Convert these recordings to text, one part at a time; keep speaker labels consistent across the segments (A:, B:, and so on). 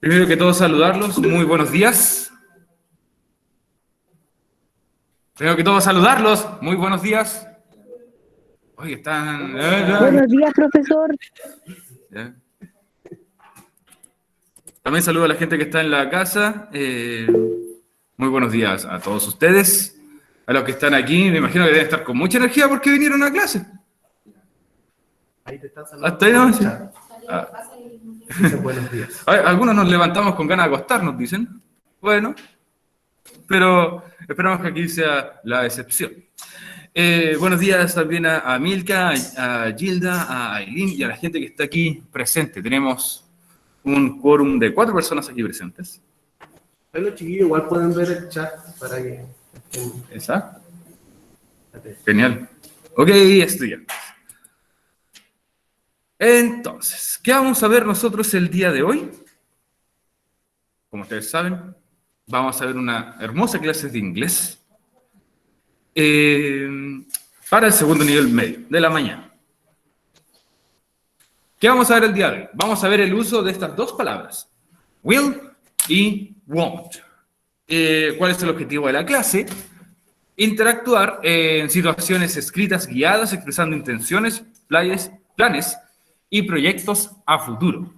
A: Primero que todo, saludarlos. Muy buenos días. Primero que todo, saludarlos. Muy buenos días. Oye, están...
B: Buenos días, profesor.
A: Ya. También saludo a la gente que está en la casa. Muy buenos días a todos ustedes. A los que están aquí, me imagino que deben estar con mucha energía porque vinieron a clase.
C: Ahí te están saludando.
A: Hasta ahí no. Sí.
C: Dicen buenos días.
A: Algunos nos levantamos con ganas de acostarnos, dicen. Bueno, pero esperamos que aquí sea la excepción. Buenos días también a Milka, a Gilda, a Aileen y a la gente que está aquí presente. Tenemos un quórum de 4 personas aquí presentes.
C: Ahí los chiquillos igual pueden ver el chat para que...
A: Exacto. Genial. Ok, estudiantes. Entonces, ¿qué vamos a ver nosotros el día de hoy? Como ustedes saben, vamos a ver una hermosa clase de inglés para el segundo nivel medio de la mañana. ¿Qué vamos a ver el día de hoy? Vamos a ver el uso de estas dos palabras, will y won't. ¿Cuál es el objetivo de la clase? Interactuar en situaciones escritas guiadas, expresando intenciones, planes y proyectos a futuro.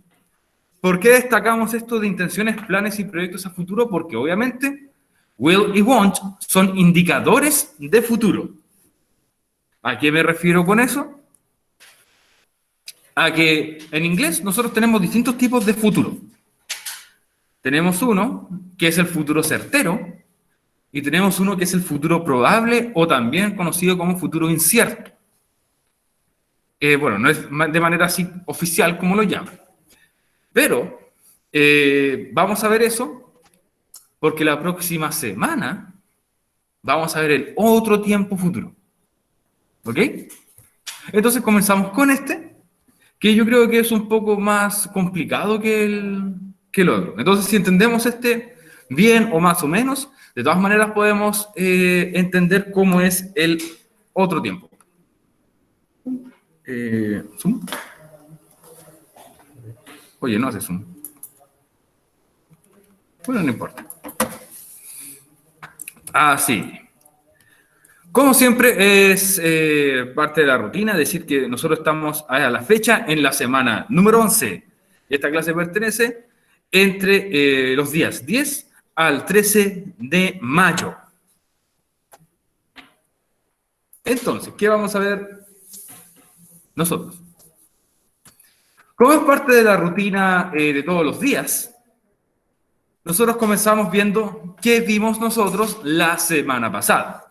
A: ¿Por qué destacamos esto de intenciones, planes y proyectos a futuro? Porque obviamente will y won't son indicadores de futuro. ¿A qué me refiero con eso? A que en inglés nosotros tenemos distintos tipos de futuro. Tenemos uno que es el futuro certero y tenemos uno que es el futuro probable o también conocido como futuro incierto. Bueno, no es de manera así oficial como lo llaman. Pero vamos a ver eso porque la próxima semana vamos a ver el otro tiempo futuro. ¿Ok? Entonces comenzamos con este, que yo creo que es un poco más complicado que el otro. Entonces, si entendemos este bien o más o menos, de todas maneras podemos entender cómo es el otro tiempo. ¿Zoom? Oye, no hace zoom. Bueno, no importa. Así. Como siempre, es parte de la rutina decir que nosotros estamos a la fecha en la semana número 11. Y esta clase pertenece entre los días 10 al 13 de mayo. Entonces, ¿qué vamos a ver nosotros? Como es parte de la rutina de todos los días, nosotros comenzamos viendo qué vimos nosotros la semana pasada.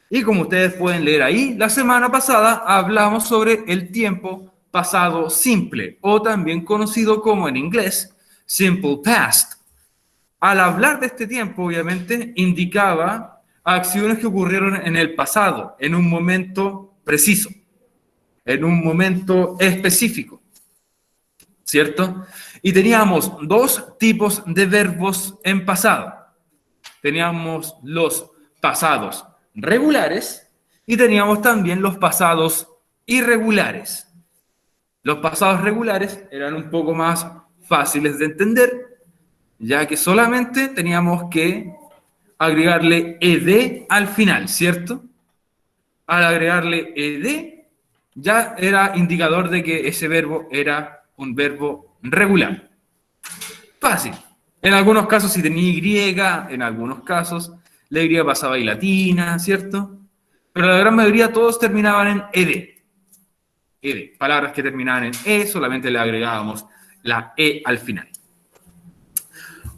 A: Y como ustedes pueden leer ahí, la semana pasada hablamos sobre el tiempo pasado simple, o también conocido como en inglés, simple past. Al hablar de este tiempo, obviamente, indicaba acciones que ocurrieron en el pasado, en un momento preciso, en un momento específico, ¿cierto? Y teníamos dos tipos de verbos en pasado. Teníamos los pasados regulares y teníamos también los pasados irregulares. Los pasados regulares eran un poco más fáciles de entender, ya que solamente teníamos que agregarle ed al final, ¿cierto? Al agregarle ed, ya era indicador de que ese verbo era un verbo regular. Fácil. En algunos casos si tenía Y, en algunos casos la Y pasaba y latina, ¿cierto? Pero la gran mayoría todos terminaban en ed. Ed. Palabras que terminaban en E, solamente le agregábamos la E al final.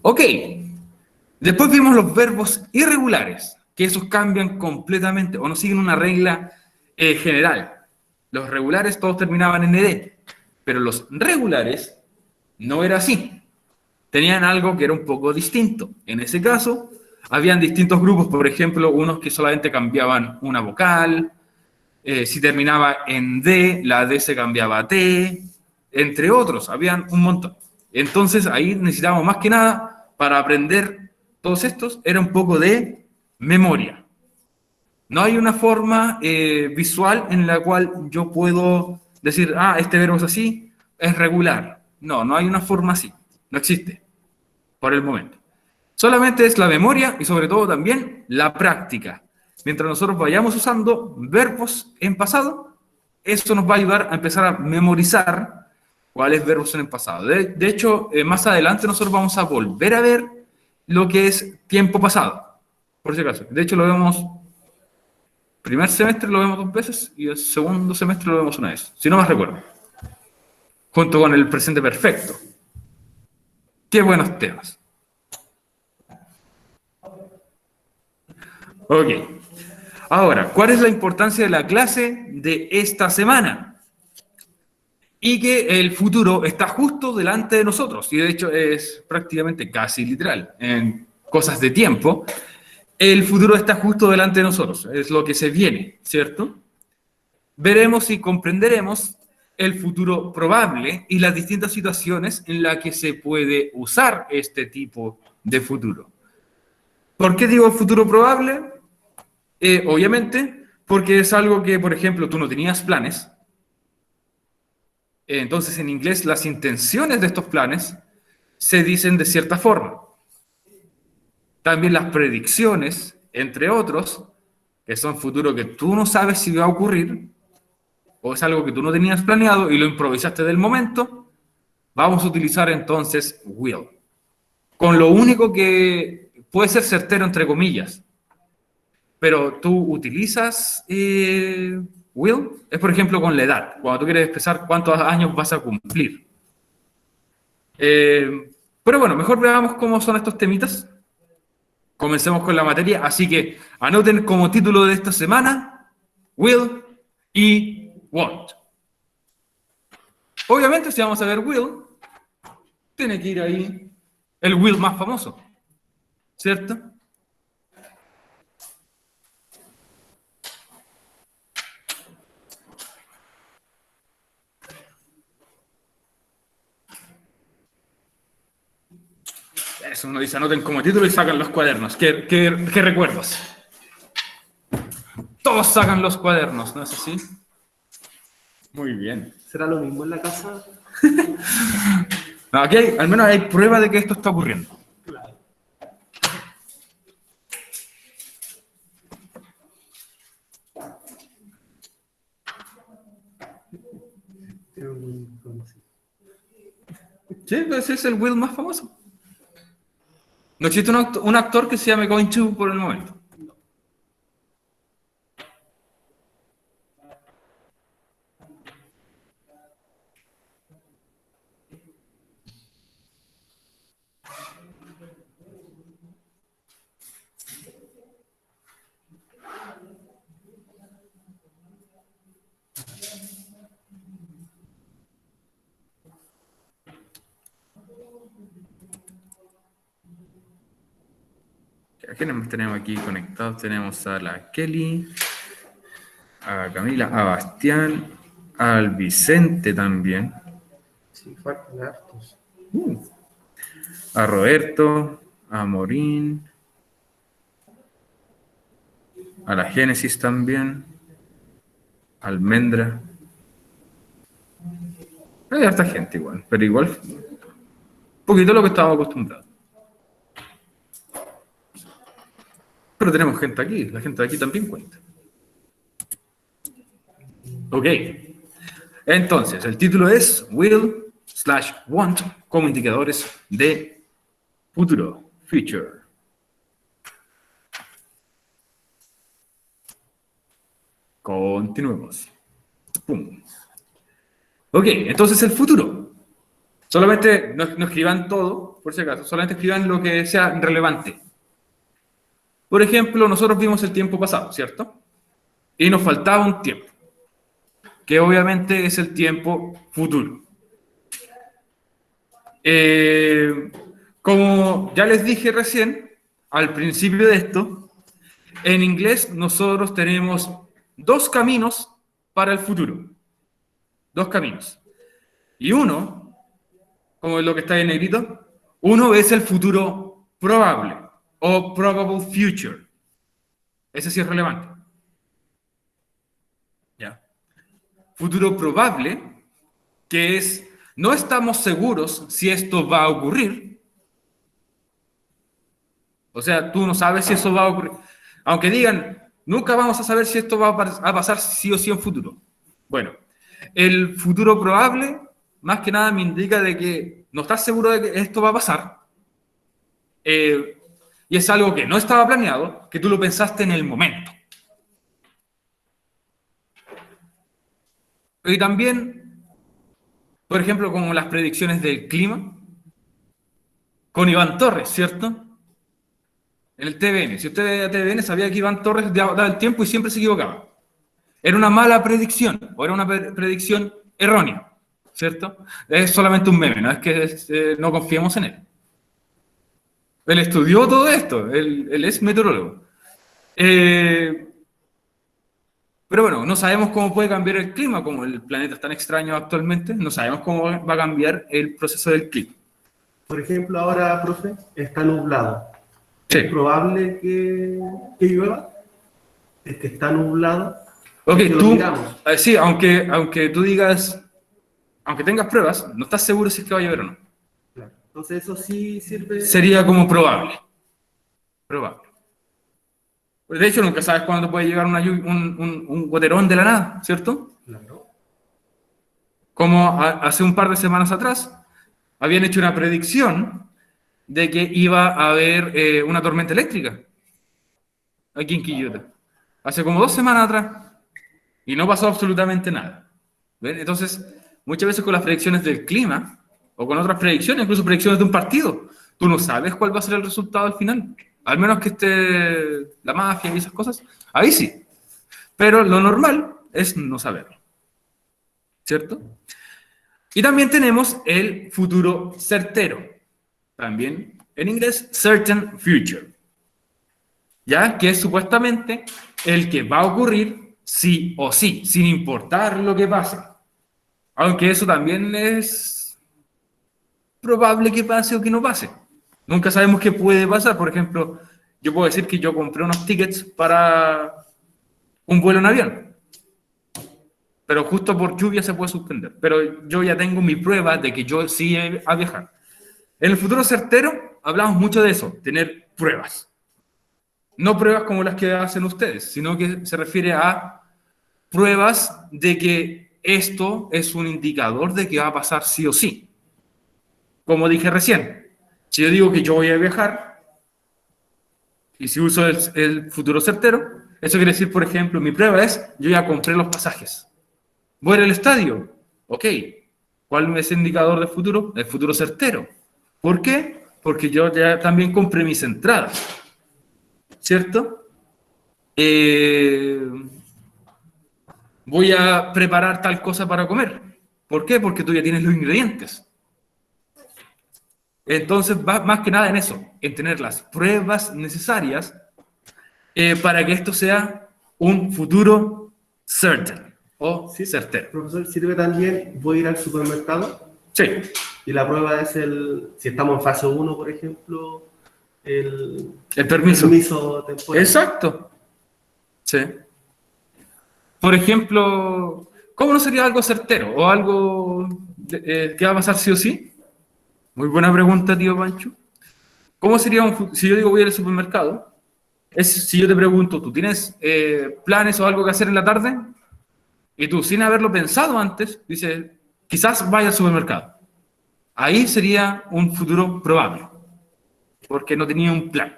A: Ok. Después vimos los verbos irregulares, que esos cambian completamente o no siguen una regla general. Los regulares todos terminaban en ed, pero los regulares no era así. Tenían algo que era un poco distinto. En ese caso, habían distintos grupos, por ejemplo, unos que solamente cambiaban una vocal, si terminaba en D, la D se cambiaba a T, entre otros, habían un montón. Entonces, ahí necesitábamos más que nada, para aprender todos estos, era un poco de memoria. No hay una forma visual en la cual yo puedo decir, este verbo es así, es regular. No, no hay una forma así, no existe. por el momento. Solamente es la memoria y sobre todo también la práctica. Mientras nosotros vayamos usando verbos en pasado, eso nos va a ayudar a empezar a memorizar cuáles verbos son en pasado. De hecho, más adelante nosotros vamos a volver a ver lo que es tiempo pasado, por si acaso. De hecho, lo vemos, primer semestre lo vemos 2 veces y el segundo semestre lo vemos una vez, si no más recuerdo. Junto con el presente perfecto. Qué buenos temas. Ok. Ahora, ¿cuál es la importancia de la clase de esta semana? Y que el futuro está justo delante de nosotros, y de hecho es prácticamente casi literal, en cosas de tiempo, el futuro está justo delante de nosotros, es lo que se viene, ¿cierto? Veremos y comprenderemos el futuro probable y las distintas situaciones en las que se puede usar este tipo de futuro. ¿Por qué digo futuro probable? Obviamente, porque es algo que, por ejemplo, tú no tenías planes. Entonces, en inglés, las intenciones de estos planes se dicen de cierta forma. También las predicciones, entre otros, que son futuro que tú no sabes si va a ocurrir, o es algo que tú no tenías planeado y lo improvisaste del momento, vamos a utilizar entonces will. Con lo único que puede ser certero, entre comillas, pero tú utilizas will, es por ejemplo con la edad, cuando tú quieres expresar cuántos años vas a cumplir. Pero bueno, mejor veamos cómo son estos temitas. Comencemos con la materia, así que anoten como título de esta semana, will y won't. Obviamente, si vamos a ver will, tiene que ir ahí el will más famoso, ¿cierto? Eso uno dice, anoten como título y sacan los cuadernos. ¿Qué recuerdos? Todos sacan los cuadernos, ¿no es así? Muy bien.
C: ¿Será lo mismo en la casa?
A: No, aquí al menos hay prueba de que esto está ocurriendo.
C: Claro.
A: Sí, pues ese es el will más famoso. No existe un actor que se llame Going To por el momento. ¿A quiénes más tenemos aquí conectados? Tenemos a la Kelly, a Camila, a Bastián, al Vicente también,
C: Sí, faltan hartos.
A: a Roberto, a Morín, a la Génesis también, a Almendra. Hay harta gente igual, pero igual un poquito lo que estábamos acostumbrados. Pero tenemos gente aquí, la gente de aquí también cuenta. Ok. Entonces, el título es will/want como indicadores de futuro, future. Continuemos. Pum. Ok, entonces el futuro. Solamente no escriban todo, por si acaso, solamente escriban lo que sea relevante. Por ejemplo, nosotros vimos el tiempo pasado, ¿cierto? Y nos faltaba un tiempo, que obviamente es el tiempo futuro. Como ya les dije recién, al principio de esto, en inglés nosotros tenemos 2 caminos para el futuro. 2 caminos. Y uno, como es lo que está en negrito, uno es el futuro probable o probable future. Ese sí es relevante. ¿Ya? Futuro probable, que es, no estamos seguros si esto va a ocurrir, O sea, tú no sabes si eso va a ocurrir. Aunque digan, nunca vamos a saber si esto va a pasar sí o sí en futuro. Bueno, el futuro probable, más que nada, me indica de que no estás seguro de que esto va a pasar. Y es algo que no estaba planeado, que tú lo pensaste en el momento. Y también, por ejemplo, como las predicciones del clima, con Iván Torres, ¿cierto? En el TVN. Si usted veía TVN, sabía que Iván Torres daba el tiempo y siempre se equivocaba. Era una mala predicción, o era una predicción errónea, ¿cierto? Es solamente un meme, no es que no confiemos en él. Él estudió todo esto, él es meteorólogo. Pero bueno, no sabemos cómo puede cambiar el clima, como el planeta es tan extraño actualmente, no sabemos cómo va a cambiar el proceso del clima.
C: Por ejemplo, ahora, profe, está nublado.
A: Sí.
C: ¿Es probable que llueva? Es que está nublado.
A: Ok,
C: Es que lo
A: tú,
C: miramos.
A: sí, aunque tú digas, aunque tengas pruebas, no estás seguro si es que va a llover o no.
C: Claro. Entonces eso sí sirve.
A: Sería como probable. Probable. De hecho, nunca sabes cuándo puede llegar un goterón de la nada, ¿cierto?
C: Claro.
A: Como hace un par de semanas atrás, habían hecho una predicción de que iba a haber una tormenta eléctrica aquí en Quillota. Hace como 2 semanas atrás. Y no pasó absolutamente nada. ¿Ven? Entonces, muchas veces con las predicciones del clima, o con otras predicciones, incluso predicciones de un partido, tú no sabes cuál va a ser el resultado al final. Al menos que esté la mafia y esas cosas. Ahí sí. Pero lo normal es no saberlo. ¿Cierto? Y también tenemos el futuro certero. También en inglés, certain future. ¿Ya? Que es supuestamente el que va a ocurrir sí o sí, sin importar lo que pase. Aunque eso también es probable que pase o que no pase. Nunca sabemos qué puede pasar. Por ejemplo, yo puedo decir que yo compré unos tickets para un vuelo en avión, pero justo por lluvia se puede suspender. Pero yo ya tengo mi prueba de que yo sí he a viajar. En el futuro certero hablamos mucho de eso, tener pruebas. No pruebas como las que hacen ustedes, sino que se refiere a pruebas de que esto es un indicador de que va a pasar sí o sí. Como dije recién, si yo digo que yo voy a viajar, y si uso el futuro certero, eso quiere decir, por ejemplo, mi prueba es, yo ya compré los pasajes. Voy al estadio, ok. ¿Cuál es el indicador del futuro? El futuro certero. ¿Por qué? Porque yo ya también compré mis entradas. ¿Cierto? Voy a preparar tal cosa para comer. ¿Por qué? Porque tú ya tienes los ingredientes. Entonces, va más que nada en eso, en tener las pruebas necesarias para que esto sea un futuro certain o
C: Sí,
A: certero.
C: profesor, sirve también, voy a ir al supermercado
A: Sí,
C: y la prueba es si estamos en fase 1, por ejemplo, el
A: el permiso.
C: permiso temporal.
A: Exacto. Sí. Por ejemplo, ¿cómo no sería algo certero o algo que va a pasar sí o sí? Muy buena pregunta, tío Pancho. ¿Cómo sería si yo digo voy al supermercado? Es si yo te pregunto, ¿tú tienes planes o algo que hacer en la tarde? Y tú, sin haberlo pensado antes, dices, quizás vaya al supermercado. Ahí sería un futuro probable, porque no tenía un plan.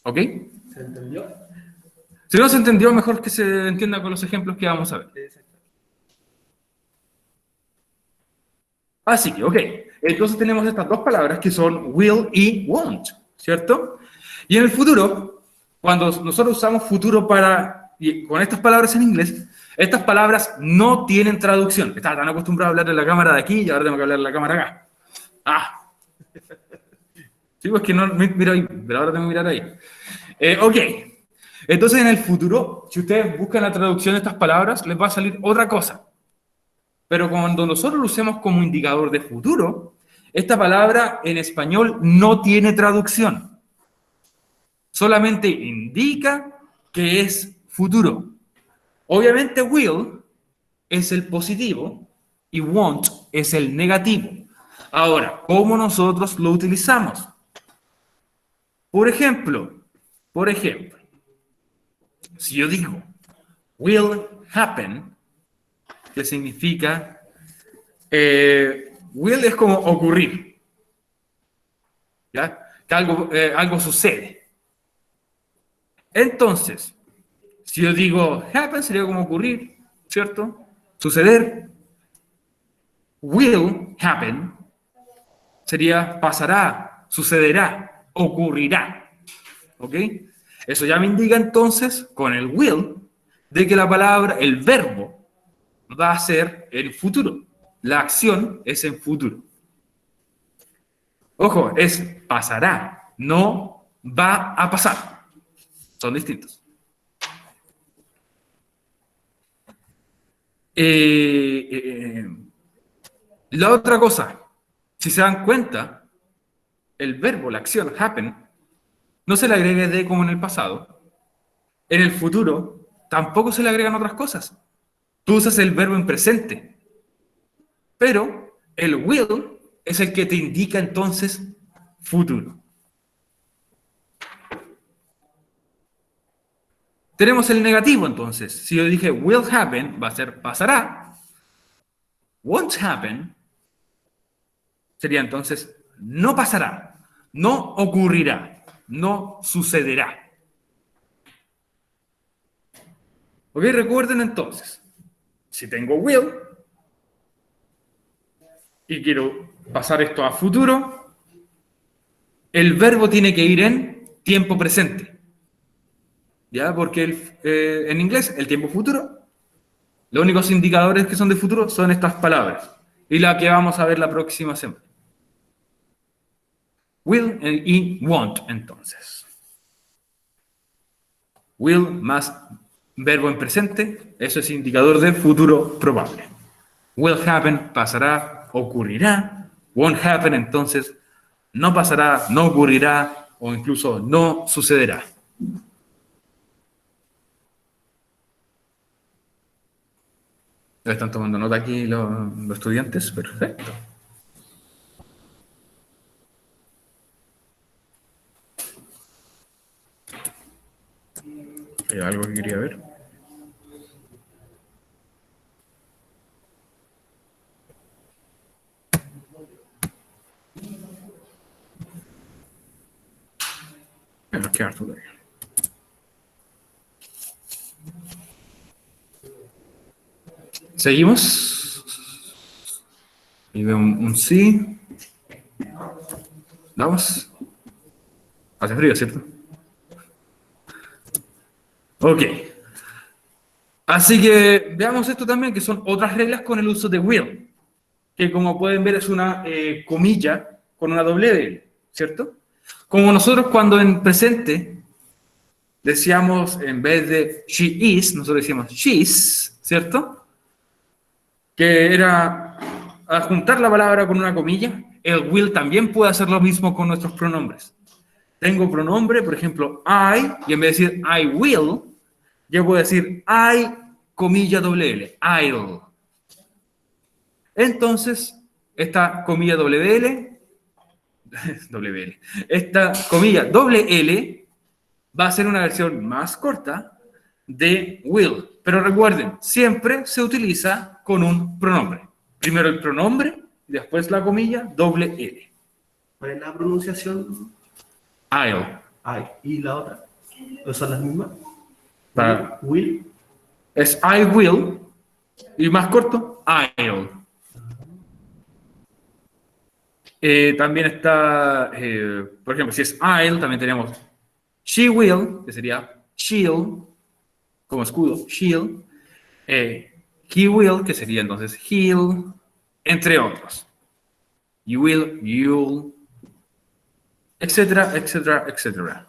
A: ¿Ok?
C: ¿Se entendió?
A: Si no se entendió, mejor que se entienda con los ejemplos que vamos a ver. Así que, ok. Entonces tenemos estas dos palabras que son will y won't, ¿cierto? Y en el futuro, cuando nosotros usamos futuro y con estas palabras en inglés, estas palabras no tienen traducción. Estaba tan acostumbrado a hablar en la cámara de aquí y ahora tengo que hablar en la cámara acá. Ah. Sí, pues que no miro ahí, pero ahora tengo que mirar ahí. Ok. Entonces en el futuro, si ustedes buscan la traducción de estas palabras, les va a salir otra cosa. Pero cuando nosotros lo usemos como indicador de futuro, esta palabra en español no tiene traducción. Solamente indica que es futuro. Obviamente will es el positivo y won't es el negativo. Ahora, ¿cómo nosotros lo utilizamos? Por ejemplo, si yo digo will happen, que significa will es como ocurrir, ¿ya? Que algo sucede. Entonces, si yo digo happen sería como ocurrir, ¿cierto? Suceder. Will happen sería pasará, sucederá, ocurrirá. ¿Ok? Eso ya me indica entonces, con el will, de que la palabra, el verbo, va a ser el futuro. La acción es en futuro. Ojo, es pasará, no va a pasar. Son distintos. La otra cosa, si se dan cuenta, el verbo, la acción, happen, no se le agrega de como en el pasado. En el futuro, tampoco se le agregan otras cosas. Tú usas el verbo en presente, pero el will es el que te indica entonces futuro. Tenemos el negativo entonces. Si yo dije will happen, va a ser pasará. Won't happen sería entonces no pasará, no ocurrirá, no sucederá. Ok, recuerden entonces, si tengo will y quiero pasar esto a futuro, el verbo tiene que ir en tiempo presente. ¿Ya? Porque en inglés el tiempo futuro, los únicos indicadores que son de futuro son estas palabras. Y la que vamos a ver la próxima semana. Will y won't, entonces. Will más verbo en presente, eso es indicador de futuro probable. Will happen, pasará, ocurrirá. Won't happen, entonces, no pasará, no ocurrirá o incluso no sucederá. ¿Están tomando nota aquí los estudiantes? Perfecto. ¿Hay algo que quería ver? Bueno, qué harto todavía. ¿Seguimos? Y veo un sí. ¿Vamos? Hace frío, ¿cierto? Ok. Así que veamos esto también, que son otras reglas con el uso de will. Que como pueden ver es una comilla con una doble L, ¿cierto? Como nosotros cuando en presente decíamos, en vez de she is, nosotros decíamos she's, ¿cierto? Que era adjuntar la palabra con una comilla. El will también puede hacer lo mismo con nuestros pronombres. Tengo pronombre, por ejemplo, I, y en vez de decir I will, yo puedo decir I, comilla doble L, I'll. Entonces, esta comilla doble L, esta comilla doble L va a ser una versión más corta de will. Pero recuerden, siempre se utiliza con un pronombre. Primero el pronombre, y después la comilla doble L.
C: ¿Cuál es la pronunciación?
A: I'll.
C: Ay, ¿y la otra? ¿O son las mismas?
A: Para-
C: Will.
A: Es I will, y más corto, I'll. También está, por ejemplo, si es I'll, también tenemos she will, que sería she'll, como escudo, she'll. He will, que sería entonces he'll, entre otros. You will, you'll, etcétera, etcétera, etcétera.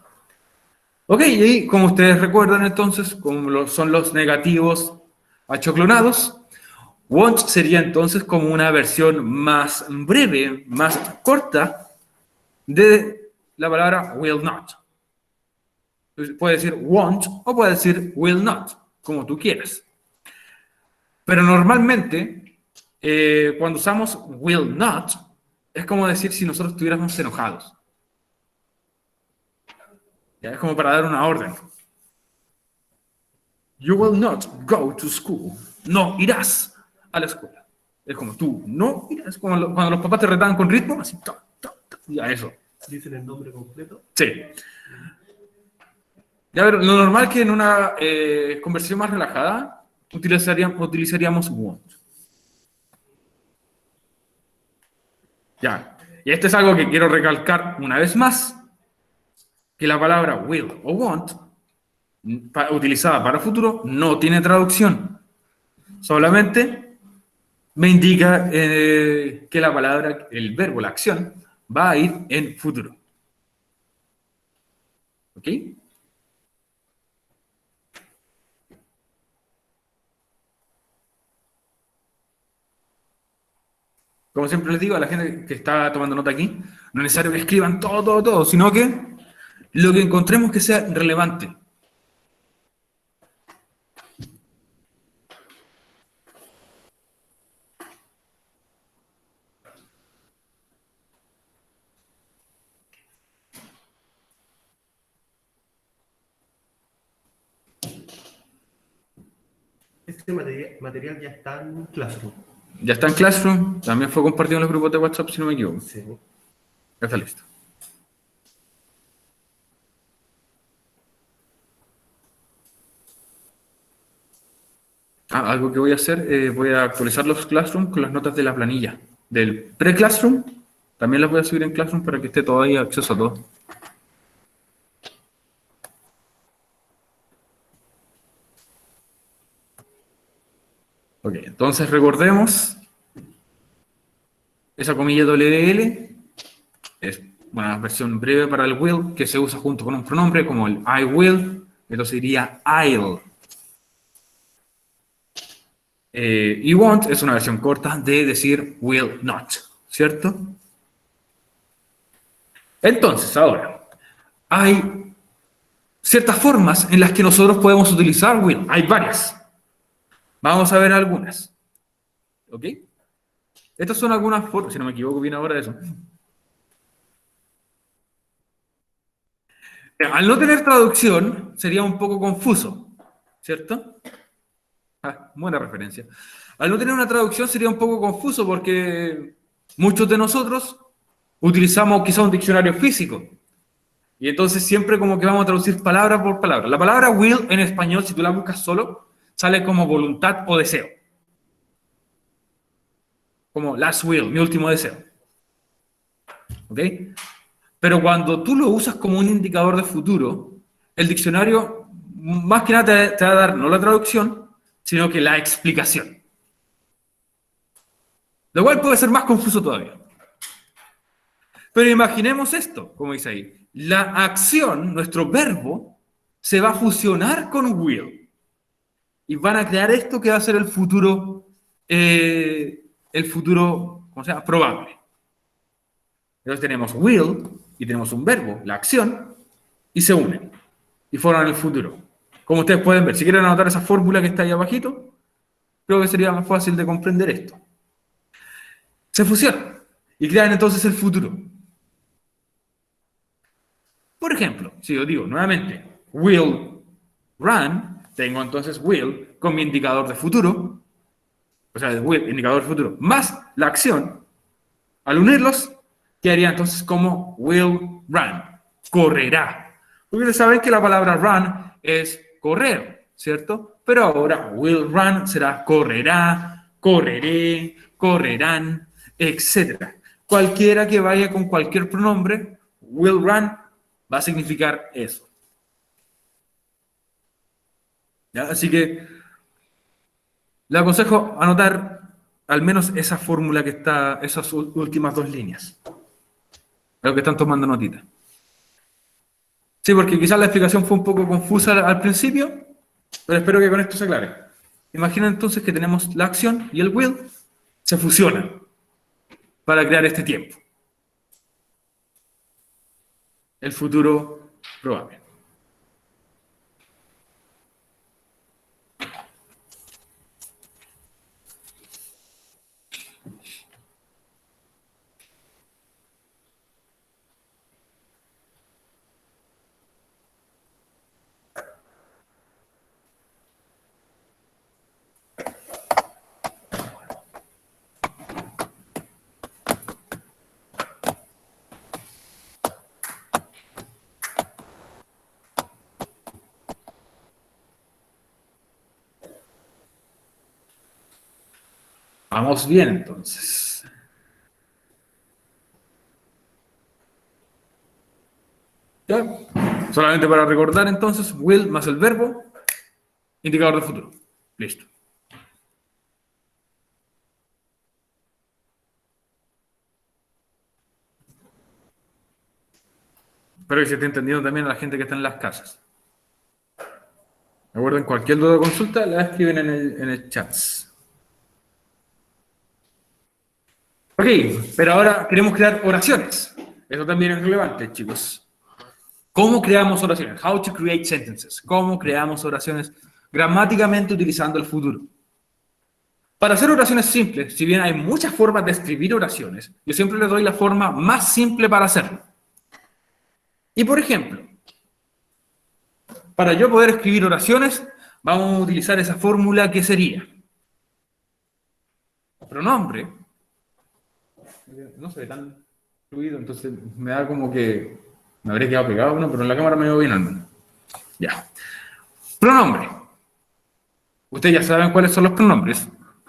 A: Ok, y como ustedes recuerdan entonces, como son los negativos achoclonados, won't sería entonces como una versión más breve, más corta de la palabra will not. Puede decir won't o puede decir will not, como tú quieras. Pero normalmente, cuando usamos will not, es como decir si nosotros estuviéramos enojados. ¿Ya? Es como para dar una orden. You will not go to school. No irás a la escuela. Es como tú no irás. Como cuando los papás te retaban con ritmo, así, ya eso.
C: ¿Dicen el nombre completo?
A: Sí. Ya, pero lo normal es que en una conversación más relajada utilizaríamos want. Ya. Y esto es algo que quiero recalcar una vez más, que la palabra will o want, utilizada para futuro, no tiene traducción. Solamente me indica que la palabra, el verbo, la acción, va a ir en futuro. ¿Ok? Como siempre les digo a la gente que está tomando nota aquí, no es necesario que escriban todo, sino que lo que encontremos que sea relevante.
C: Este material ya está en Classroom.
A: Ya está en Classroom, también fue compartido en los grupos de WhatsApp, si no me equivoco.
C: Sí.
A: Ya está listo. Algo que voy a hacer, voy a actualizar los Classroom con las notas de la planilla. Del pre-Classroom, también las voy a subir en Classroom para que esté todo ahí, acceso a todo. Ok, entonces recordemos, esa comilla WL es una versión breve para el will que se usa junto con un pronombre como el I will, entonces diría I'll. Y won't es una versión corta de decir will not, ¿cierto? Entonces, ahora, hay ciertas formas en las que nosotros podemos utilizar will. Hay varias. Vamos a ver algunas. ¿Ok? Estas son algunas formas, si no me equivoco bien ahora de eso. Al no tener traducción, sería un poco confuso, ¿cierto? Buena referencia. Al no tener una traducción sería un poco confuso porque muchos de nosotros utilizamos quizá un diccionario físico. Y entonces siempre como que vamos a traducir palabra por palabra. La palabra will en español, si tú la buscas solo, sale como voluntad o deseo. Como last will, mi último deseo. ¿Ok? Pero cuando tú lo usas como un indicador de futuro, el diccionario más que nada te va a dar no la traducción, sino que la explicación. Lo cual puede ser más confuso todavía. Pero imaginemos esto, como dice ahí. La acción, nuestro verbo, se va a fusionar con will. Y van a crear esto que va a ser el futuro, ¿cómo se llama? Probable. Entonces tenemos will y tenemos un verbo, la acción, y se unen. Y forman el futuro. Como ustedes pueden ver, si quieren anotar esa fórmula que está ahí abajito, creo que sería más fácil de comprender esto. Se fusionan y crean entonces el futuro. Por ejemplo, si yo digo nuevamente will run, tengo entonces will con mi indicador de futuro, o sea, el will, indicador de futuro, más la acción, al unirlos, quedaría entonces como will run, correrá. Porque ustedes saben que la palabra run es correr, ¿cierto? Pero ahora will run será correrá, correré, correrán, etc. Cualquiera que vaya con cualquier pronombre, will run va a significar eso. ¿Ya? Así que le aconsejo anotar al menos esa fórmula que está, esas últimas dos líneas. A los que están tomando notita. Sí, porque quizás la explicación fue un poco confusa al principio, pero espero que con esto se aclare. Imagina entonces que tenemos la acción y el will se fusionan para crear este tiempo. El futuro probable. Vamos bien, entonces. ¿Ya? Solamente para recordar, entonces, will más el verbo, indicador de futuro. Listo. Espero que se esté entendiendo también a la gente que está en las casas. Recuerden, cualquier duda o consulta la escriben en el chat. Ok, pero ahora queremos crear oraciones. Eso también es relevante, chicos. ¿Cómo creamos oraciones? How to create sentences. ¿Cómo creamos oraciones gramáticamente utilizando el futuro? Para hacer oraciones simples, si bien hay muchas formas de escribir oraciones, yo siempre les doy la forma más simple para hacerlo. Y por ejemplo, para yo poder escribir oraciones, vamos a utilizar esa fórmula que sería pronombre. No se ve tan fluido, entonces me da como que me habría quedado pegado, ¿no? Pero en la cámara me veo bien al menos. Ya. Pronombre. Ustedes ya saben cuáles son los pronombres.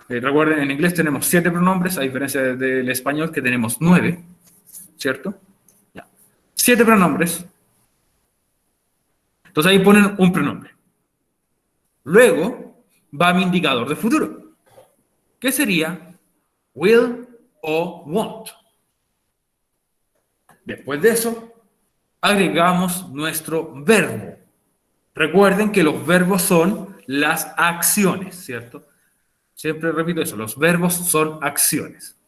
A: Recuerden, en inglés tenemos 7 pronombres, a diferencia del español que tenemos 9, ¿cierto? Ya. 7 pronombres. Entonces ahí ponen un pronombre. Luego va mi indicador de futuro, que sería will o won't. Después de eso, agregamos nuestro verbo. Recuerden que los verbos son las acciones, ¿cierto? Siempre repito eso, los verbos son acciones.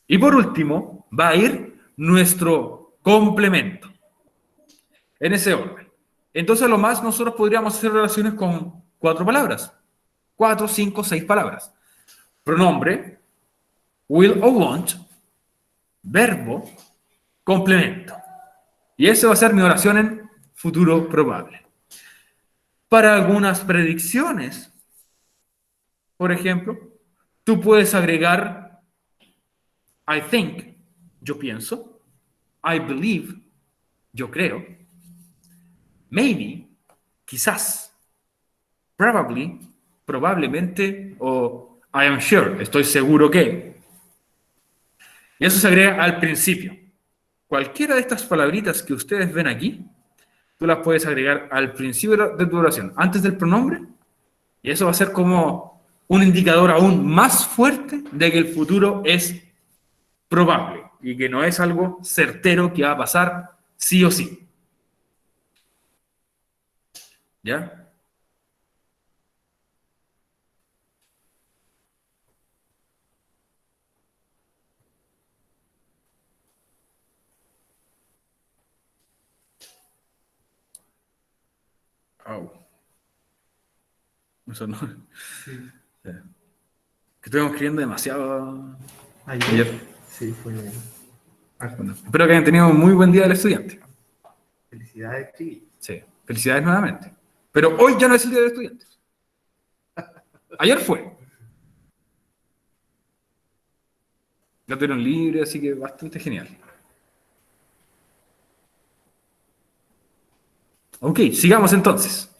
A: Y por último, va a ir nuestro complemento. En ese orden. Entonces, lo más nosotros podríamos hacer relaciones con 4 palabras. 4, 5, 6 palabras. Pronombre, will o won't, verbo, complemento. Y eso va a ser mi oración en futuro probable. Para algunas predicciones, por ejemplo, tú puedes agregar I think, yo pienso, I believe, yo creo, maybe, quizás, probably, probablemente, o I am sure, estoy seguro que. Y eso se agrega al principio. Cualquiera de estas palabritas que ustedes ven aquí, tú las puedes agregar al principio de tu oración, antes del pronombre, y eso va a ser como un indicador aún más fuerte de que el futuro es probable y que no es algo certero que va a pasar sí o sí. ¿Ya? Oh. Eso no.
C: Sí.
A: Que estuvimos escribiendo demasiado
C: Ayer.
A: ayer.
C: Sí, fue.
A: Bueno, espero que hayan tenido un muy buen día del estudiante.
C: Felicidades, Chiqui.
A: Sí, felicidades nuevamente. Pero hoy ya no es el día del estudiante. Ayer fue. Ya tuvieron libre, así que bastante genial. Ok, sigamos entonces.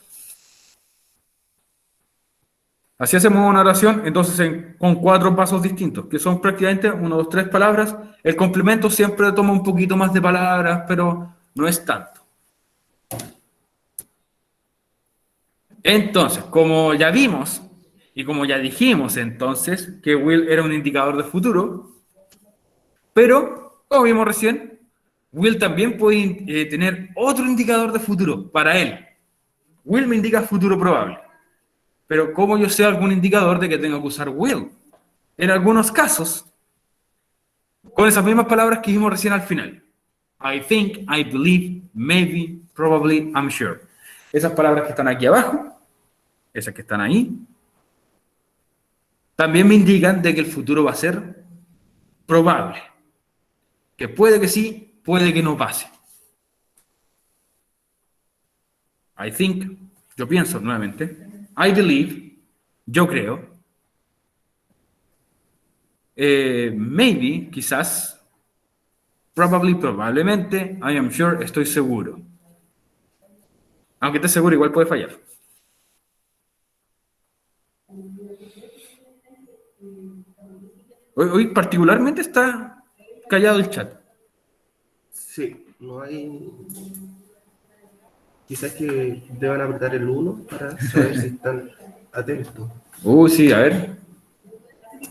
A: Así hacemos una oración, entonces con 4 pasos distintos, que son prácticamente 1, 2, 3 palabras. El complemento siempre toma un poquito más de palabras, pero no es tanto. Entonces, como ya vimos, y como ya dijimos entonces, que will era un indicador de futuro, pero, como vimos recién, will también puede tener otro indicador de futuro para él. Will me indica futuro probable. Pero ¿cómo yo sé algún indicador de que tengo que usar will? En algunos casos, con esas mismas palabras que vimos recién al final. I think, I believe, maybe, probably, I'm sure. Esas palabras que están aquí abajo, esas que están ahí, también me indican de que el futuro va a ser probable. Que puede que sí, puede que no pase. I think, yo pienso nuevamente. I believe, yo creo. Maybe, quizás. Probably, probablemente. I am sure, estoy seguro. Aunque esté seguro, igual puede fallar. Hoy particularmente está callado el chat.
C: Sí, no hay... Quizás que deban apretar el 1 para saber si están atentos.
A: Sí, a ver.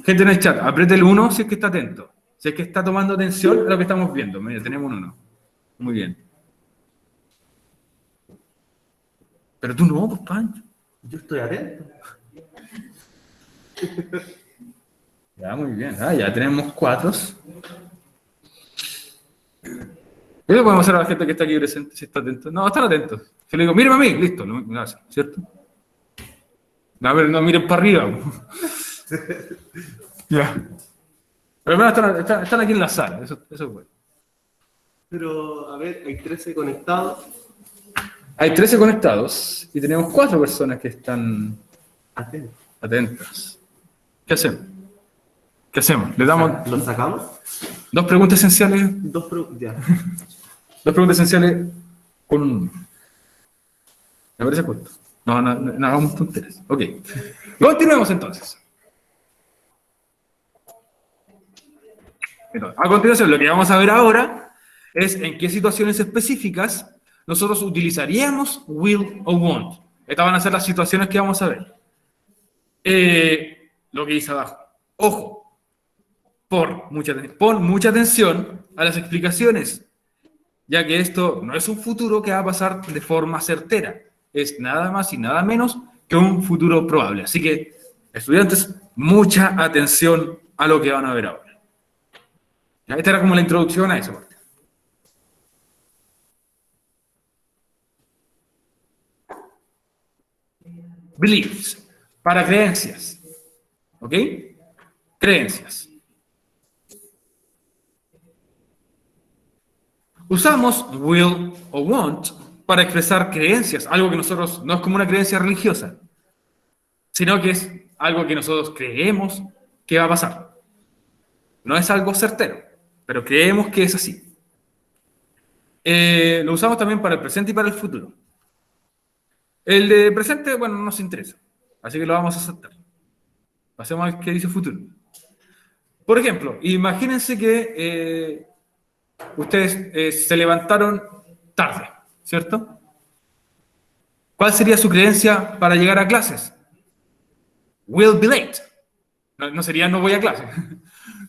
A: Gente en el chat, apriete el 1 si es que está atento. Si es que está tomando atención a lo que estamos viendo. Mira, tenemos un 1. Muy bien. Pero tú no, pues, Pancho.
C: Yo estoy atento.
A: Ya, muy bien. Ya tenemos 4. ¿Qué le podemos hacer a la gente que está aquí presente si está atento? No, están atentos. Si le digo, mírame a mí, listo, lo hacen, ¿cierto? No, pero no miren para arriba. Ya. Pero al menos están aquí en la sala, eso es bueno.
C: Pero, a ver, hay 13 conectados.
A: Hay 13 conectados y tenemos 4 personas que están
C: Atentos.
A: atentas. ¿Qué hacemos? ¿Qué hacemos? Le damos
C: ¿Los sacamos?
A: 2 preguntas esenciales.
C: Ya.
A: 2 preguntas esenciales con un número. Me parece justo. No hagamos tonteras. Ok. Continuemos entonces. A continuación, lo que vamos a ver ahora es en qué situaciones específicas nosotros utilizaríamos will o won't. Estas van a ser las situaciones que vamos a ver. Lo que dice abajo. Ojo, pon mucha atención a las explicaciones, ya que esto no es un futuro que va a pasar de forma certera. Es nada más y nada menos que un futuro probable. Así que, estudiantes, mucha atención a lo que van a ver ahora. Esta era como la introducción a esa parte. Beliefs, para creencias. ¿Ok? Creencias. Usamos will o want para expresar creencias, algo que nosotros no es como una creencia religiosa, sino que es algo que nosotros creemos que va a pasar. No es algo certero, pero creemos que es así. Lo usamos también para el presente y para el futuro. El de presente, bueno, no nos interesa, así que lo vamos a saltar. Pasemos al que dice futuro. Por ejemplo, imagínense que ustedes se levantaron tarde, ¿cierto? ¿Cuál sería su creencia para llegar a clases? Will be late. No sería no voy a clase,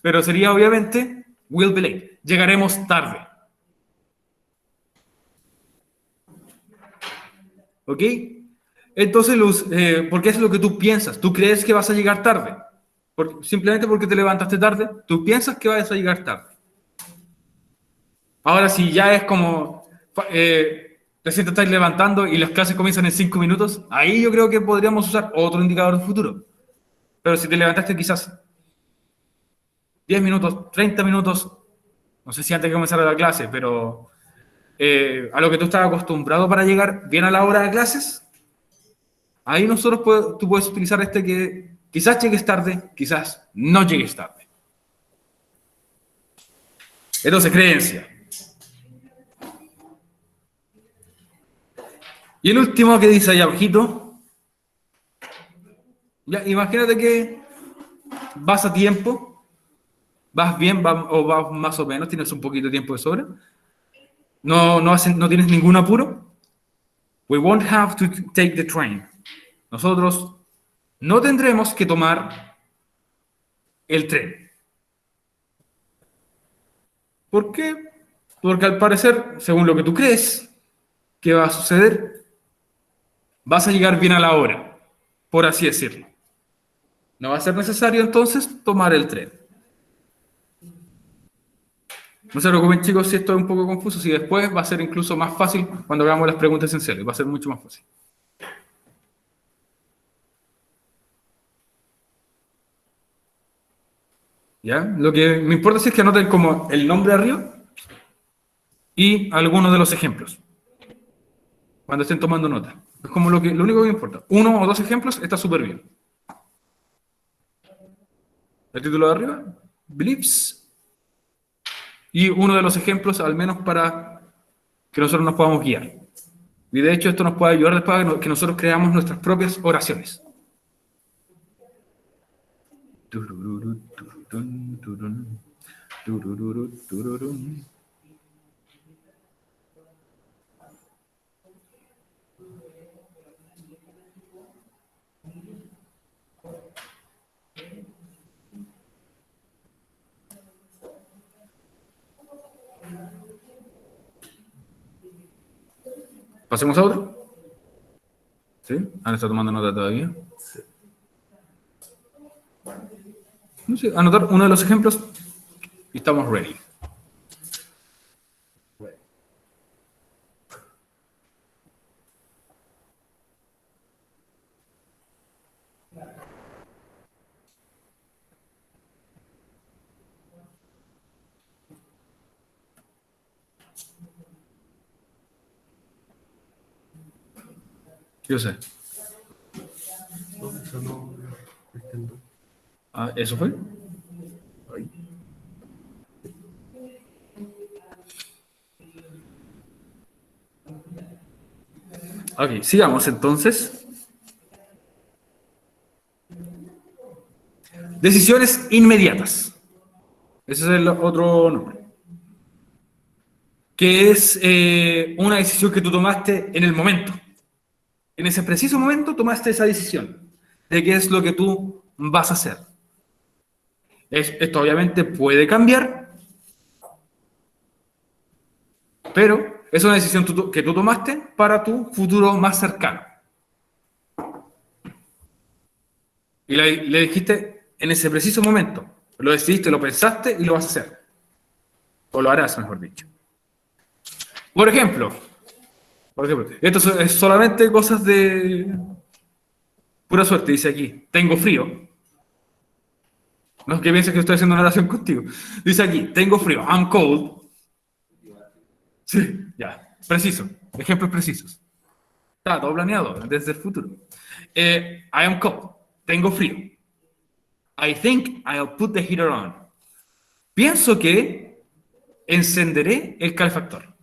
A: pero sería obviamente will be late. Llegaremos tarde. ¿Ok? Entonces, ¿por qué es lo que tú piensas? ¿Tú crees que vas a llegar tarde? Simplemente porque te levantaste tarde, tú piensas que vas a llegar tarde. Ahora, si ya es como recién te estás levantando y las clases comienzan en 5 minutos, ahí yo creo que podríamos usar otro indicador de futuro. Pero si te levantaste quizás 10 minutos, 30 minutos, no sé si antes de comenzar la clase, pero a lo que tú estás acostumbrado para llegar bien a la hora de clases, ahí tú puedes utilizar que quizás llegues tarde, quizás no llegues tarde. Entonces, creencia. Y el último que dice ahí abajito, ya, imagínate que vas a tiempo, vas bien o vas más o menos, tienes un poquito de tiempo de sobra, no tienes ningún apuro. We won't have to take the train. Nosotros no tendremos que tomar el tren. ¿Por qué? Porque al parecer, según lo que tú crees que va a suceder, vas a llegar bien a la hora, por así decirlo. No va a ser necesario entonces tomar el tren. No se preocupen, chicos, si esto es un poco confuso, si después va a ser incluso más fácil cuando hagamos las preguntas esenciales, va a ser mucho más fácil. ¿Ya? Lo que me importa es que anoten como el nombre arriba y algunos de los ejemplos cuando estén tomando nota. Es como lo único que me importa. 1 o 2 ejemplos está súper bien. El título de arriba, Beliefs. Y uno de los ejemplos, al menos para que nosotros nos podamos guiar. Y de hecho esto nos puede ayudar después a que nosotros creamos nuestras propias oraciones. Tun, turun, turururu, tururun. ¿Pasemos a otro? ¿Sí? ¿Han estado tomando nota todavía? No sé, anotar uno de los ejemplos y estamos ready. Yo sé.
C: No, eso no entiendo.
A: Ah, ¿eso fue? Ay. Ok, sigamos entonces. Decisiones inmediatas. Ese es el otro nombre. Que es una decisión que tú tomaste en el momento. En ese preciso momento tomaste esa decisión de qué es lo que tú vas a hacer. Esto obviamente puede cambiar, pero es una decisión que tú tomaste para tu futuro más cercano. Y le dijiste en ese preciso momento. Lo decidiste, lo pensaste y lo vas a hacer. O lo harás, mejor dicho. Por ejemplo, esto es solamente cosas de pura suerte. Dice aquí, tengo frío. No es que pienses que estoy haciendo una oración contigo. Dice aquí, tengo frío, I'm cold. Sí, ya, preciso. Ejemplos precisos. Está todo planeado desde el futuro. I am cold. Tengo frío. I think I'll put the heater on. Pienso que encenderé el calefactor.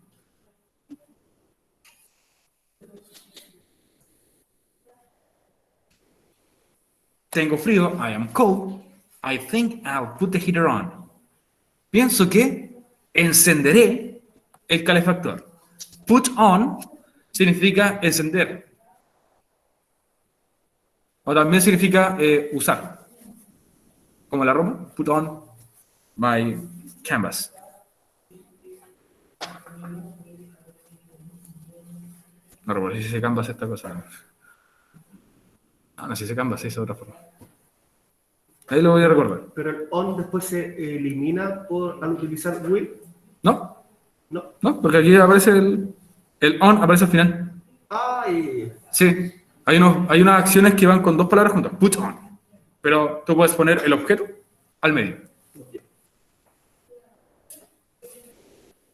A: Tengo frío. I am cold. I think I'll put the heater on. Pienso que encenderé el calefactor. Put on significa encender. O también significa usar. Como la ropa. Put on my canvas. No recuerdo si se canvas esta cosa. Ah, no, si se canvas, es de otra forma. Ahí lo voy a recordar.
C: Pero el on después se elimina al utilizar will.
A: ¿No?
C: No.
A: ¿No? Porque aquí aparece el on, aparece al final.
C: Ay.
A: Sí. Hay unas acciones que van con dos palabras juntas. Put on. Pero tú puedes poner el objeto al medio.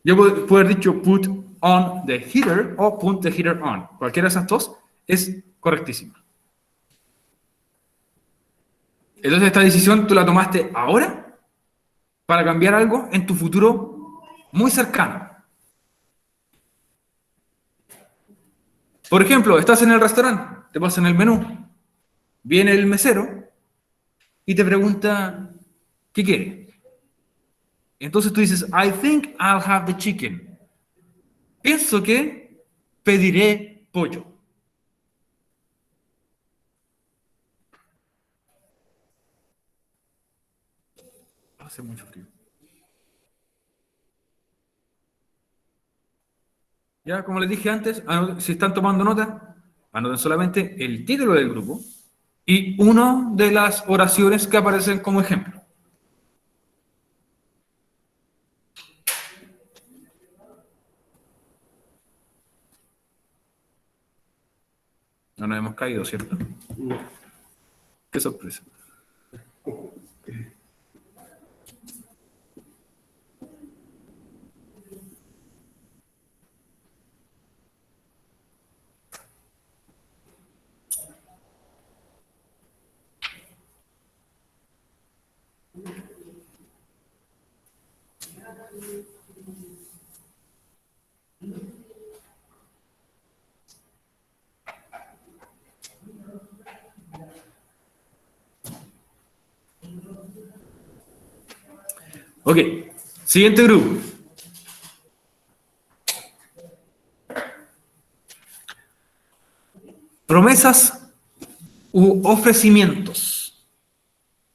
A: Yo puedo haber dicho put on the heater o put the heater on. Cualquiera de esas dos es correctísima. Entonces esta decisión tú la tomaste ahora para cambiar algo en tu futuro muy cercano. Por ejemplo, estás en el restaurante, te pasan el menú, viene el mesero y te pregunta, ¿qué quiere? Entonces tú dices, I think I'll have the chicken. Pienso que pediré pollo. Hace mucho frío. Ya, como les dije antes, si están tomando nota, anoten solamente el título del grupo y una de las oraciones que aparecen como ejemplo. No nos hemos caído, ¿cierto?
C: No.
A: Qué sorpresa. Ok, siguiente grupo. Promesas u ofrecimientos.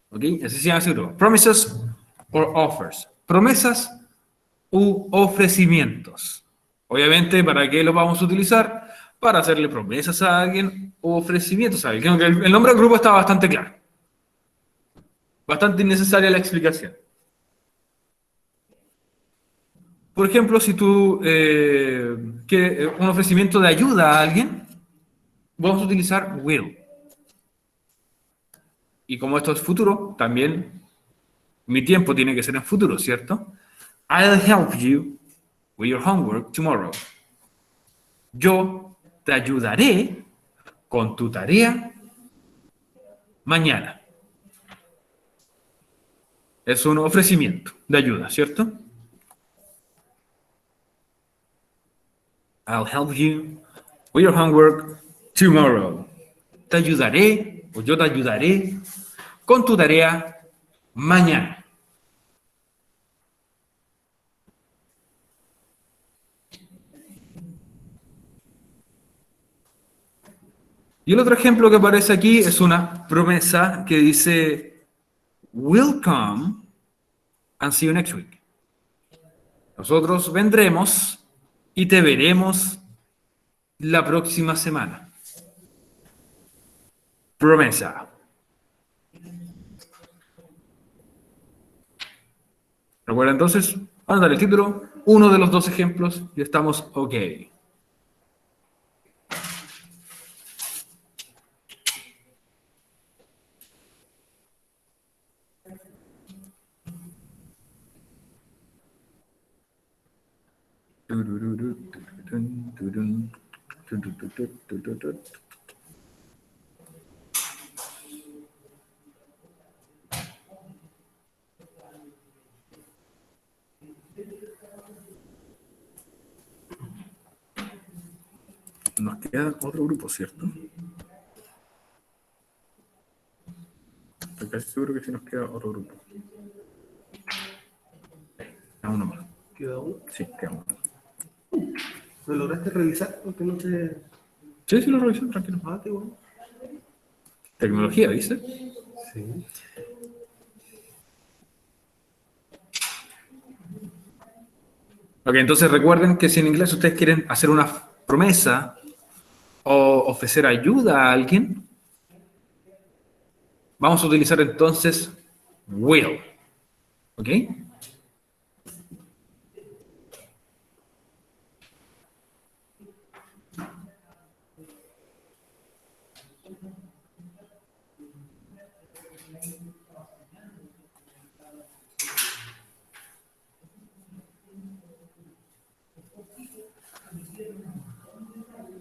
A: ¿Ok? Así se llama ese grupo. Promises or offers. Promesas u ofrecimientos. Obviamente, ¿para qué lo vamos a utilizar? Para hacerle promesas a alguien o ofrecimientos a alguien. Creo que el nombre del grupo está bastante claro. Bastante innecesaria la explicación. Por ejemplo, si tú quieres un ofrecimiento de ayuda a alguien, vamos a utilizar will. Y como esto es futuro, también mi tiempo tiene que ser en futuro, ¿cierto? I'll help you with your homework tomorrow. Yo te ayudaré con tu tarea mañana. Es un ofrecimiento de ayuda, ¿cierto? I'll help you with your homework tomorrow. Te ayudaré o yo te ayudaré con tu tarea mañana. Y el otro ejemplo que aparece aquí es una promesa que dice, we'll come and see you next week. Nosotros vendremos y te veremos la próxima semana. Promesa. Recuerda entonces, anotar el título, uno de los dos ejemplos y estamos ok. Nos queda otro grupo, ¿cierto? Estoy casi seguro que sí nos queda otro grupo. Queda uno más.
C: ¿Queda uno?
A: Sí, queda uno.
C: ¿Lo lograste revisar? Porque no te...
A: Sí, sí, lo revisé, tranquilo.
C: Ah, qué bueno.
A: Tecnología, ¿dice?
C: Sí.
A: Ok, entonces recuerden que si en inglés ustedes quieren hacer una promesa o ofrecer ayuda a alguien, vamos a utilizar entonces will. ¿Ok?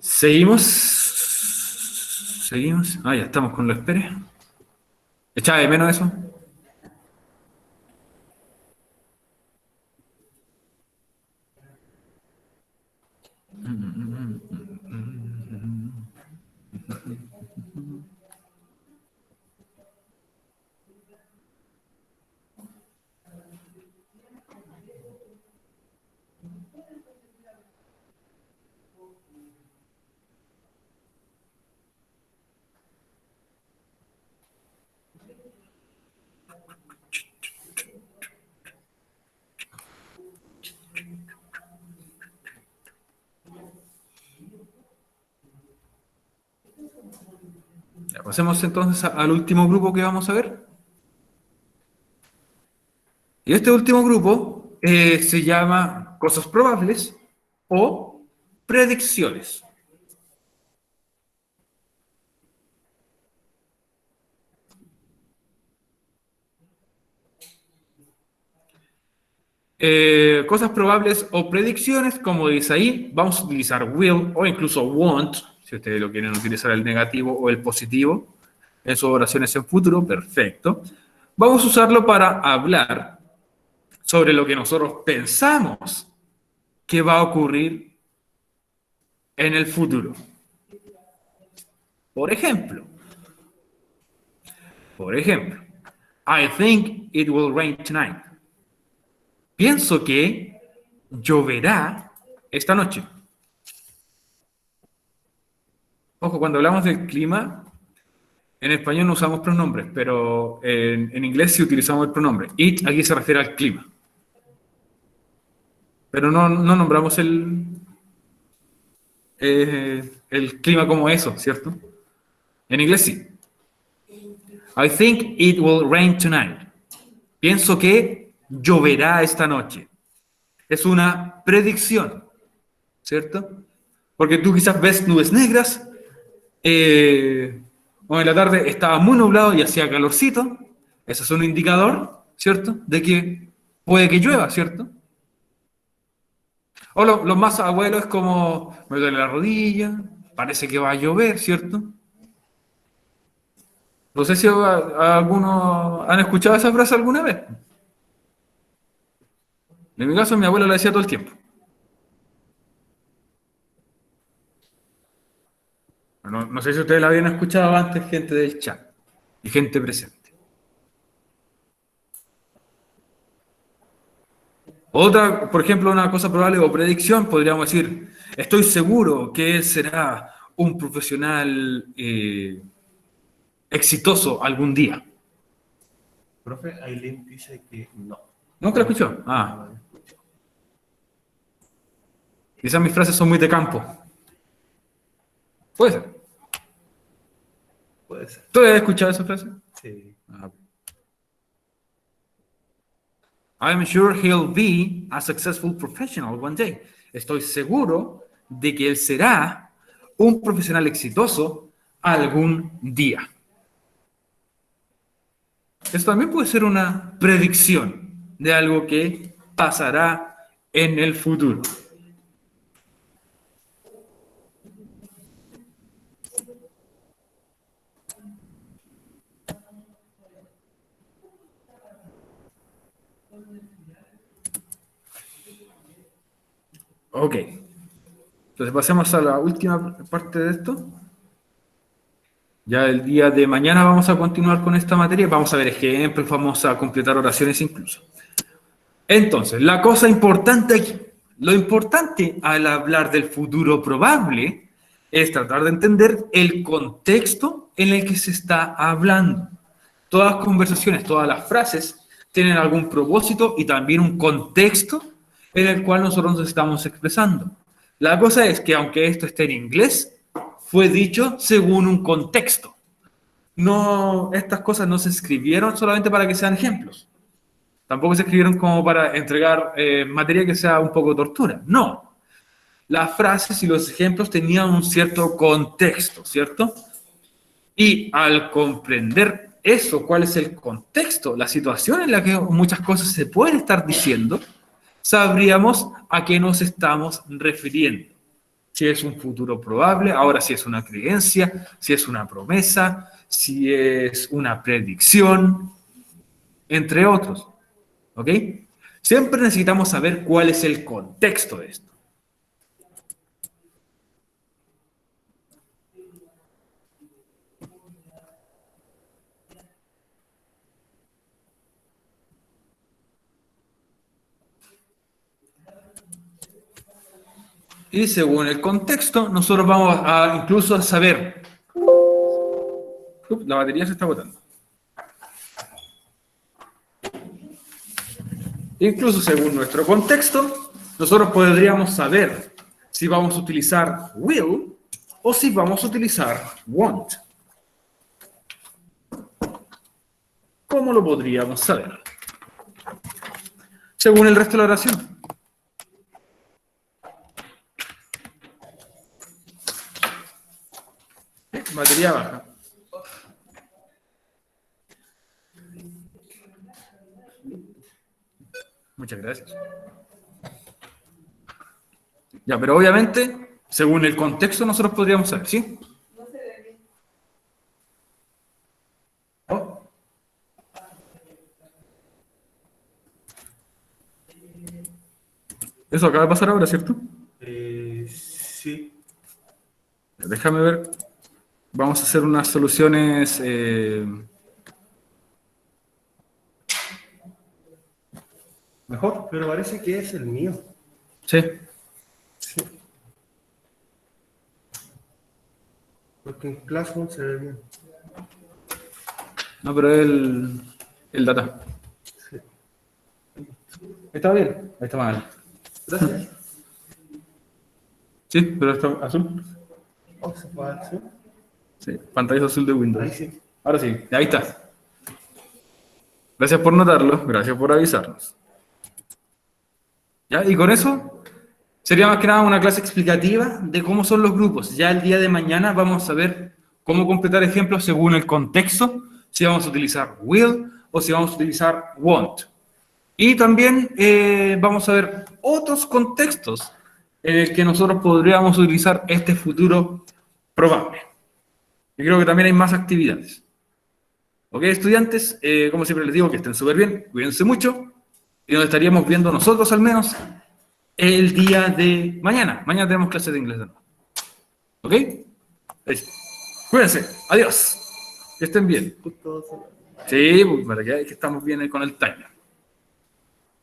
A: Seguimos. Seguimos. Ah, ya estamos con lo espere. ¿Echaba de menos eso? Ya, pasemos entonces al último grupo que vamos a ver. Y este último grupo se llama cosas probables o predicciones. Cosas probables o predicciones, como dice ahí, vamos a utilizar will o incluso won't, si ustedes lo quieren utilizar el negativo o el positivo en sus oraciones en futuro, perfecto. Vamos a usarlo para hablar sobre lo que nosotros pensamos que va a ocurrir en el futuro. Por ejemplo, I think it will rain tonight. pienso que lloverá esta noche. Ojo, cuando hablamos del clima, en español no usamos pronombres, pero en inglés sí utilizamos el pronombre. It aquí se refiere al clima. Pero no nombramos el clima como eso, ¿cierto? En inglés sí. I think it will rain tonight. Pienso que lloverá esta noche. Es una predicción, ¿cierto? Porque tú quizás ves nubes negras, o en la tarde estaba muy nublado y hacía calorcito. Eso es un indicador, ¿cierto? De que puede que llueva, ¿cierto? O lo más abuelo es como, me duele la rodilla, parece que va a llover, ¿cierto? No sé si algunos han escuchado esa frase alguna vez. En mi caso, mi abuela la decía todo el tiempo. No sé si ustedes la habían escuchado antes, gente del chat y gente presente. Otra, por ejemplo, una cosa probable o predicción, podríamos decir, estoy seguro que él será un profesional exitoso algún día.
C: Profe, Aileen dice que no.
A: ¿Nunca lo escuchó? Ah, quizás mis frases son muy de campo. Puede ser.
C: Puede ser.
A: ¿Tú has escuchado esa frase?
C: Sí.
A: Ah. I'm sure he'll be a successful professional one day. Estoy seguro de que él será un profesional exitoso algún día. Esto también puede ser una predicción de algo que pasará en el futuro. Ok. Entonces pasemos a la última parte de esto. Ya el día de mañana vamos a continuar con esta materia. Vamos a ver ejemplos, vamos a completar oraciones incluso. Entonces, la cosa importante aquí, lo importante al hablar del futuro probable es tratar de entender el contexto en el que se está hablando. Todas las conversaciones, todas las frases tienen algún propósito y también un contexto en el cual nosotros nos estamos expresando. La cosa es que aunque esto esté en inglés, fue dicho según un contexto. No, estas cosas no se escribieron solamente para que sean ejemplos. Tampoco se escribieron como para entregar materia que sea un poco tortura. No. Las frases y los ejemplos tenían un cierto contexto, ¿cierto? Y al comprender eso, cuál es el contexto, la situación en la que muchas cosas se pueden estar diciendo, sabríamos a qué nos estamos refiriendo. Si es un futuro probable, ahora si es una creencia, si es una promesa, si es una predicción, entre otros. ¿Ok? Siempre necesitamos saber cuál es el contexto de esto. Y según el contexto, nosotros vamos a incluso a saber. La batería se está agotando. Incluso según nuestro contexto, nosotros podríamos saber si vamos a utilizar will o si vamos a utilizar want. ¿Cómo lo podríamos saber? Según el resto de la oración. Batería baja. Muchas gracias. Ya, pero obviamente, según el contexto, nosotros podríamos saber, ¿sí? Oh. Eso acaba de pasar ahora, ¿cierto?
C: Sí.
A: Déjame ver. Vamos a hacer unas soluciones. ¿Mejor?
C: Pero parece que es el mío.
A: Sí.
C: Sí. Porque en Classroom se ve bien.
A: No, pero es el data.
C: Sí.
A: ¿Está bien? Ahí está mal.
C: Gracias.
A: Sí, pero está azul.
C: Oh, se puede hacer.
A: Sí, pantalla azul de Windows.
C: Ahí sí.
A: Ahora sí, ahí está. Gracias por notarlo, gracias por avisarnos. ¿Ya? Y con eso sería más que nada una clase explicativa de cómo son los grupos. Ya el día de mañana vamos a ver cómo completar ejemplos según el contexto, si vamos a utilizar will o si vamos a utilizar won't. Y también vamos a ver otros contextos en el que nosotros podríamos utilizar este futuro probable. Yo creo que también hay más actividades. Ok, estudiantes, como siempre les digo, que estén súper bien, cuídense mucho, y nos estaríamos viendo nosotros al menos el día de mañana. Mañana tenemos clase de inglés de nuevo. ¿Ok? Ahí sí. Cuídense, adiós, que estén bien.
C: Justo.
A: Sí, pues, para que estamos bien con el timer.